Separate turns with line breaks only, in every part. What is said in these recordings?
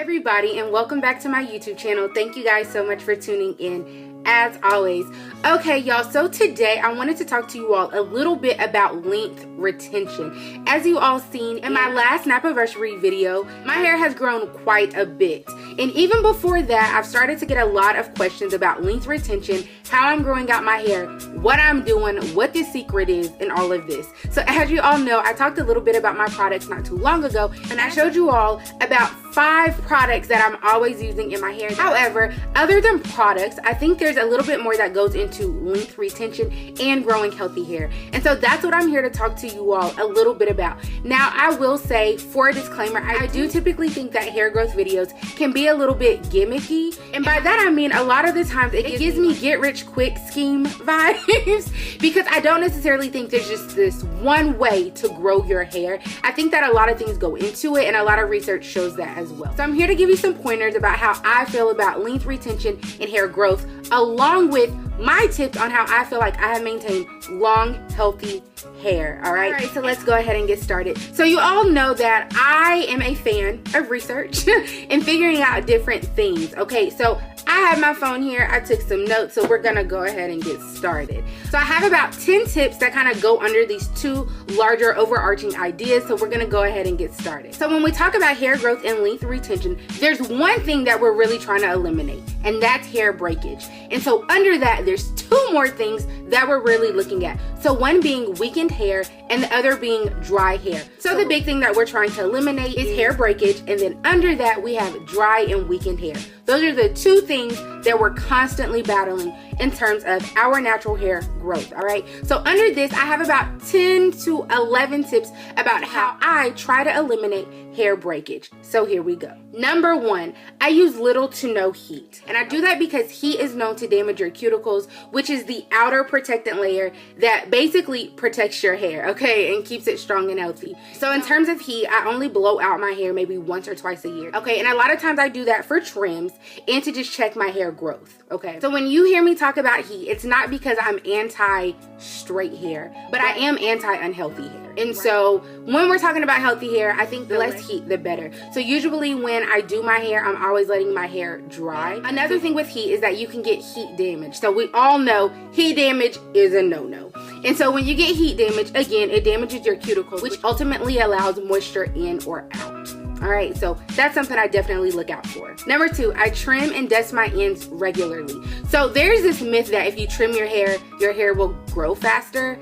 everybody, and welcome back to my YouTube channel. Thank you guys so much for tuning in as always. Okay y'all, so today I wanted to talk to you all a little bit about length retention. As you all seen in my last Snap-iversary video, my hair has grown quite a bit, and even before that I've started to get a lot of questions about length retention, how I'm growing out my hair, what I'm doing, what the secret is, and all of this. So as you all know, I talked a little bit about my products not too long ago, and I showed you all about 5 products that I'm always using in my hair. However, other than products, I think there's a little bit more that goes into length retention and growing healthy hair. And so that's what I'm here to talk to you all a little bit about. Now, I will say, for a disclaimer, I do typically think that hair growth videos can be a little bit gimmicky. And by that I mean a lot of the times it gives me get rich quick scheme vibes because I don't necessarily think there's just this one way to grow your hair. I think that a lot of things go into it, and a lot of research shows that as well. So I'm here to give you some pointers about how I feel about length retention and hair growth, along with my tips on how I feel like I have maintained long, healthy hair. All right, so let's go ahead and get started. So you all know that I am a fan of research and figuring out different things. Okay, so I have my phone here. I took some notes, so we're gonna go ahead and get started. So I have about 10 tips that kind of go under these 2 larger overarching ideas, so we're gonna go ahead and get started. So when we talk about hair growth and length retention, there's one thing that we're really trying to eliminate, and that's hair breakage. And so under that, there's 2 more things that we're really looking at. So one being weakened hair and the other being dry hair. So the big thing that we're trying to eliminate is hair breakage, and then under that we have dry and weakened hair. Those are the 2 things that we're constantly battling in terms of our natural hair growth. All right, so under this I have about 10 to 11 tips about how I try to eliminate hair breakage. So here we go. Number 1, I use little to no heat, and I do that because heat is known to damage your cuticles, which is the outer protectant layer that basically protects your hair, okay, and keeps it strong and healthy. So in terms of heat, I only blow out my hair maybe once or twice a year, okay, and a lot of times I do that for trims and to just check my hair growth. Okay, so when you hear me talk about heat, it's not because I'm anti-straight hair, but I am anti-unhealthy hair. And so when we're talking about healthy hair, I think the less heat, the better. So usually when I do my hair, I'm always letting my hair dry. Another thing with heat is that you can get heat damage. So we all know heat damage is a no-no. And so when you get heat damage, again, it damages your cuticles, which ultimately allows moisture in or out. All right, so that's something I definitely look out for. Number 2, I trim and dust my ends regularly. So there's this myth that if you trim your hair will grow faster.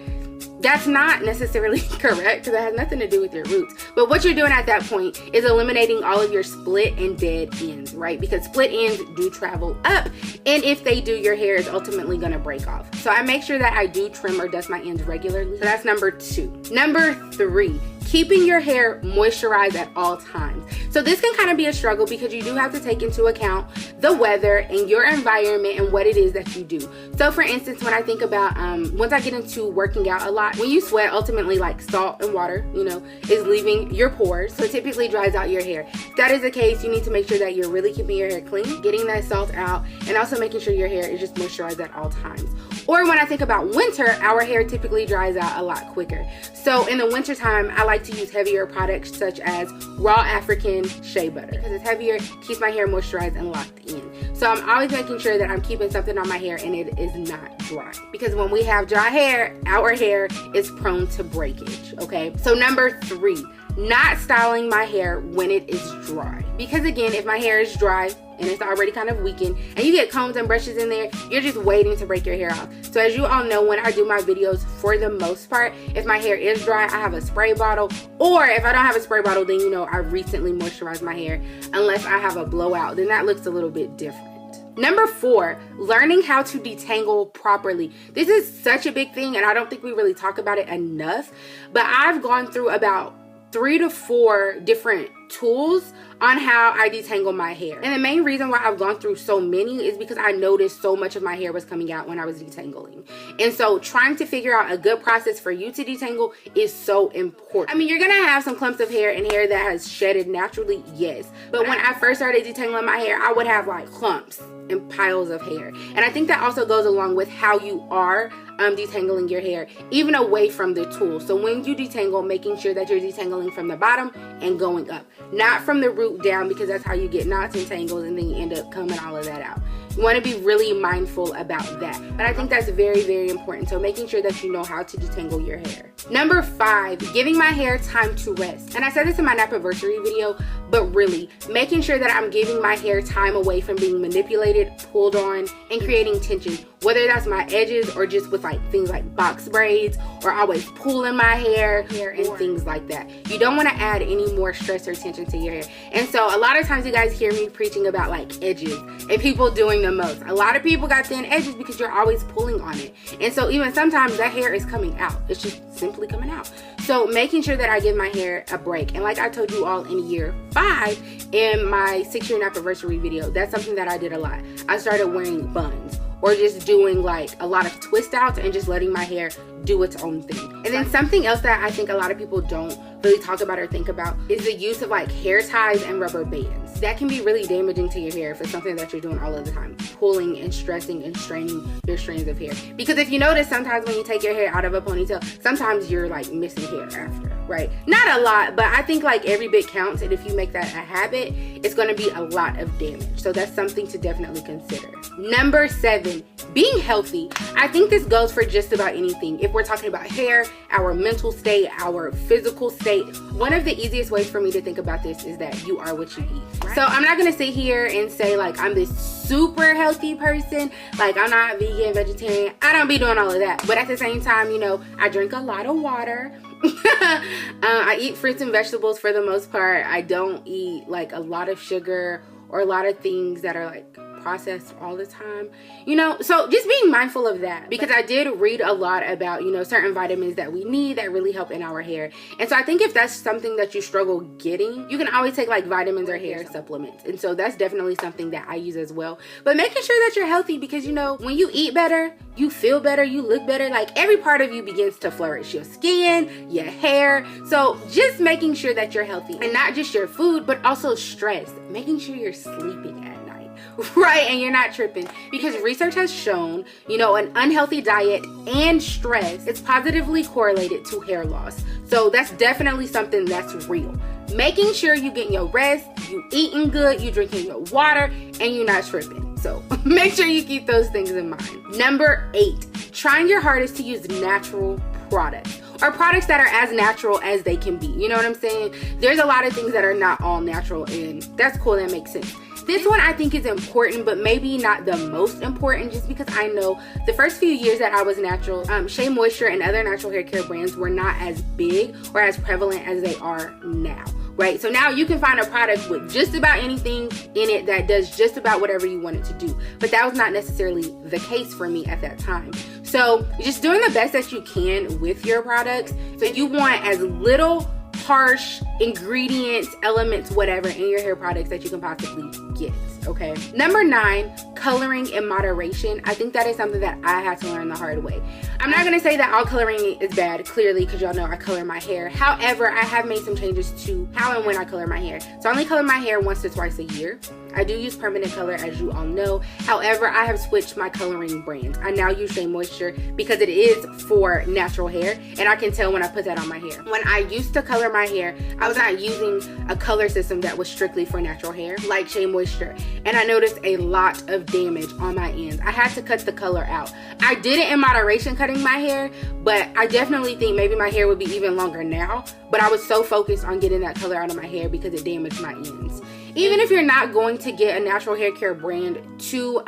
That's not necessarily correct because it has nothing to do with your roots. But what you're doing at that point is eliminating all of your split and dead ends, right? Because split ends do travel up, and if they do, your hair is ultimately gonna break off. So I make sure that I do trim or dust my ends regularly. So that's number 2. Number 3, keeping your hair moisturized at all times. So this can kind of be a struggle because you do have to take into account the weather and your environment and what it is that you do. So for instance, when I think about, once I get into working out a lot, when you sweat, ultimately like salt and water, you know, is leaving your pores. So it typically dries out your hair. If that is the case, you need to make sure that you're really keeping your hair clean, getting that salt out, and also making sure your hair is just moisturized at all times. Or when I think about winter, our hair typically dries out a lot quicker. So in the winter time, I like to use heavier products such as raw African shea butter because it's heavier, keeps my hair moisturized and locked in. So I'm always making sure that I'm keeping something on my hair and it is not dry, because when we have dry hair, our hair is prone to breakage. Okay, so number 3, not styling my hair when it is dry, because again, if my hair is dry and it's already kind of weakened and you get combs and brushes in there, you're just waiting to break your hair off. So as you all know, when I do my videos, for the most part, if my hair is dry, I have a spray bottle, or if I don't have a spray bottle, then you know I recently moisturized my hair. Unless I have a blowout, then that looks a little bit different. Number 4, learning how to detangle properly. This is such a big thing and I don't think we really talk about it enough, but I've gone through about 3 to 4 different tools on how I detangle my hair. And the main reason why I've gone through so many is because I noticed so much of my hair was coming out when I was detangling. And so trying to figure out a good process for you to detangle is so important. I mean, you're gonna have some clumps of hair and hair that has shedded naturally, yes. But when I first started detangling my hair, I would have like clumps and piles of hair. And I think that also goes along with how you are detangling your hair, even away from the tool. So when you detangle, making sure that you're detangling from the bottom and going up, not from the root down, because that's how you get knots and tangles and then you end up combing all of that out. You want to be really mindful about that. But I think that's very, very important. So making sure that you know how to detangle your hair. Number 5, giving my hair time to rest. And I said this in my Napiversary video, but really making sure that I'm giving my hair time away from being manipulated, pulled on, and creating tension. Whether that's my edges or just with like things like box braids or always pulling my hair and things like that. You don't want to add any more stress or tension to your hair. And so a lot of times you guys hear me preaching about like edges and people doing the most. A lot of people got thin edges because you're always pulling on it. And so even sometimes that hair is coming out. It's just simply coming out. So making sure that I give my hair a break. And like I told you all in year 5 in my 6-year Napiversary video, that's something that I did a lot. I started wearing buns or just doing like a lot of twist outs and just letting my hair do its own thing. And then something else that I think a lot of people don't really talk about or think about is the use of like hair ties and rubber bands. That can be really damaging to your hair if it's something that you're doing all of the time, pulling and stressing and straining your strands of hair. Because if you notice, sometimes when you take your hair out of a ponytail, sometimes you're like missing hair after, right? Not a lot, but I think like every bit counts, and if you make that a habit, it's going to be a lot of damage. So that's something to definitely consider. Number 7, being healthy. I think this goes for just about anything. If we're talking about hair, our mental state, our physical state, one of the easiest ways for me to think about this is that you are what you eat. Right? So I'm not going to sit here and say like I'm this super healthy person, like I'm not vegan, vegetarian. I don't be doing all of that. But at the same time, you know, I drink a lot of water. I eat fruits and vegetables for the most part. I don't eat like a lot of sugar or a lot of things that are like processed all the time, you know. So just being mindful of that, because I did read a lot about, you know, certain vitamins that we need that really help in our hair. And so I think if that's something that you struggle getting, you can always take like vitamins or hair supplements. And so that's definitely something that I use as well. But making sure that you're healthy, because you know, when you eat better, you feel better, you look better, like every part of you begins to flourish, your skin, your hair. So just making sure that you're healthy, and not just your food, but also stress, making sure you're sleeping at night, right? And you're not tripping, because research has shown, you know, an unhealthy diet and stress, it's positively correlated to hair loss. So that's definitely something that's real. Making sure you getting your rest, you eating good, you drinking your water, and you're not tripping. So make sure you keep those things in mind. Number 8, trying your hardest to use natural products, or products that are as natural as they can be. You know what I'm saying? There's a lot of things that are not all natural, and that's cool, that makes sense. This one I think is important, but maybe not the most important, just because I know the first few years that I was natural, Shea Moisture and other natural hair care brands were not as big or as prevalent as they are now. Right? So now you can find a product with just about anything in it that does just about whatever you want it to do. But that was not necessarily the case for me at that time. So just doing the best that you can with your products. So you want as little harsh ingredients, elements, whatever in your hair products that you can possibly get. Okay. Number 9, coloring in moderation. I think that is something that I had to learn the hard way. I'm not going to say that all coloring is bad, clearly, because y'all know I color my hair. However, I have made some changes to how and when I color my hair. So I only color my hair once to twice a year. I do use permanent color, as you all know. However, I have switched my coloring brand. I now use Shea Moisture because it is for natural hair, and I can tell when I put that on my hair. When I used to color my hair, I was not using a color system that was strictly for natural hair, like Shea Moisture, and I noticed a lot of damage on my ends. I had to cut the color out. I did it in moderation cutting my hair, but I definitely think maybe my hair would be even longer now, but I was so focused on getting that color out of my hair because it damaged my ends. Even if you're not going to get a natural hair care brand to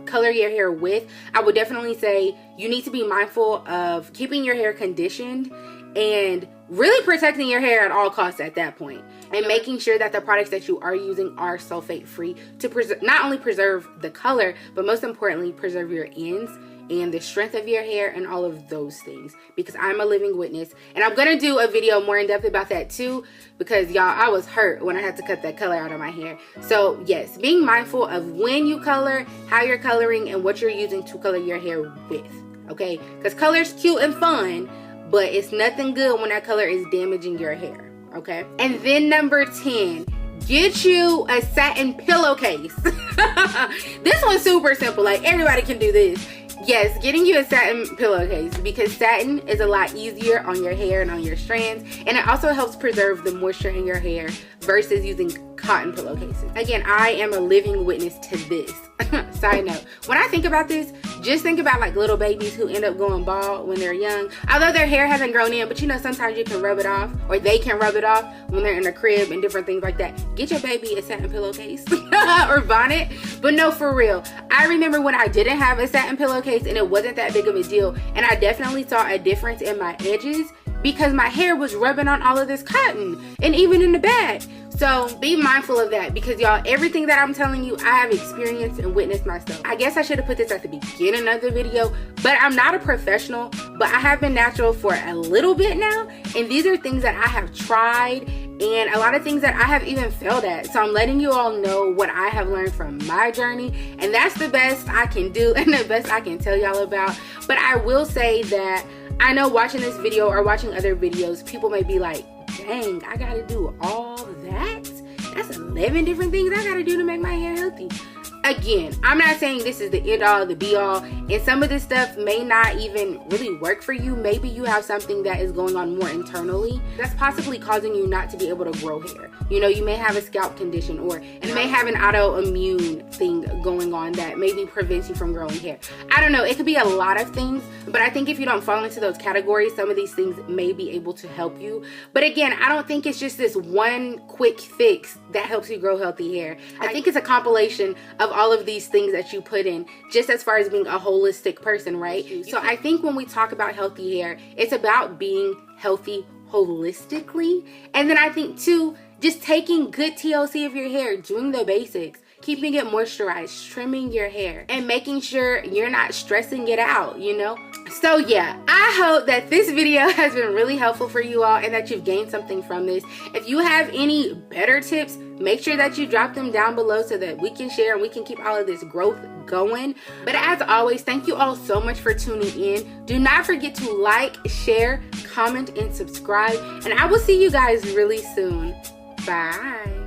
color your hair with, I would definitely say you need to be mindful of keeping your hair conditioned and really protecting your hair at all costs at that point, and making sure that the products that you are using are sulfate free to not only preserve the color, but most importantly preserve your ends and the strength of your hair and all of those things, because I'm a living witness. And I'm gonna do a video more in depth about that too, because y'all, I was hurt when I had to cut that color out of my hair. So yes, being mindful of when you color, how you're coloring, and what you're using to color your hair with, okay? Because color's cute and fun, but it's nothing good when that color is damaging your hair, okay? And then number 10, get you a satin pillowcase. This one's super simple, like everybody can do this. Yes, getting you a satin pillowcase, because satin is a lot easier on your hair and on your strands, and it also helps preserve the moisture in your hair versus using cotton pillowcases. Again, I am a living witness to this. Side note, when I think about this, just think about like little babies who end up going bald when they're young, although their hair hasn't grown in, but you know, sometimes you can rub it off, or they can rub it off when they're in a crib and different things like that. Get your baby a satin pillowcase or bonnet. But no, for real, I remember when I didn't have a satin pillowcase and it wasn't that big of a deal, and I definitely saw a difference in my edges because my hair was rubbing on all of this cotton, and even in the back. So be mindful of that, because y'all, everything that I'm telling you, I have experienced and witnessed myself. I guess I should have put this at the beginning of the video, but I'm not a professional, but I have been natural for a little bit now, and these are things that I have tried and a lot of things that I have even failed at. So I'm letting you all know what I have learned from my journey, and that's the best I can do and the best I can tell y'all about. But I will say that I know watching this video or watching other videos, people may be like, dang, I gotta do all that? That's 11 different things I gotta do to make my hair healthy. Again, I'm not saying this is the end all, the be all, and some of this stuff may not even really work for you. Maybe you have something that is going on more internally that's possibly causing you not to be able to grow hair. You know, you may have a scalp condition, or you may have an autoimmune thing going on that maybe prevents you from growing hair. I don't know, it could be a lot of things, but I think if you don't fall into those categories, some of these things may be able to help you. But again, I don't think it's just this one quick fix that helps you grow healthy hair. I think it's a compilation of all of these things that you put in, just as far as being a holistic person, right? So I think when we talk about healthy hair, it's about being healthy holistically. And then I think too, just taking good TLC of your hair, doing the basics, keeping it moisturized, trimming your hair, and making sure you're not stressing it out, you know? So yeah, I hope that this video has been really helpful for you all and that you've gained something from this. If you have any better tips, make sure that you drop them down below so that we can share and we can keep all of this growth going. But as always, thank you all so much for tuning in. Do not forget to like, share, comment, and subscribe. And I will see you guys really soon. Bye.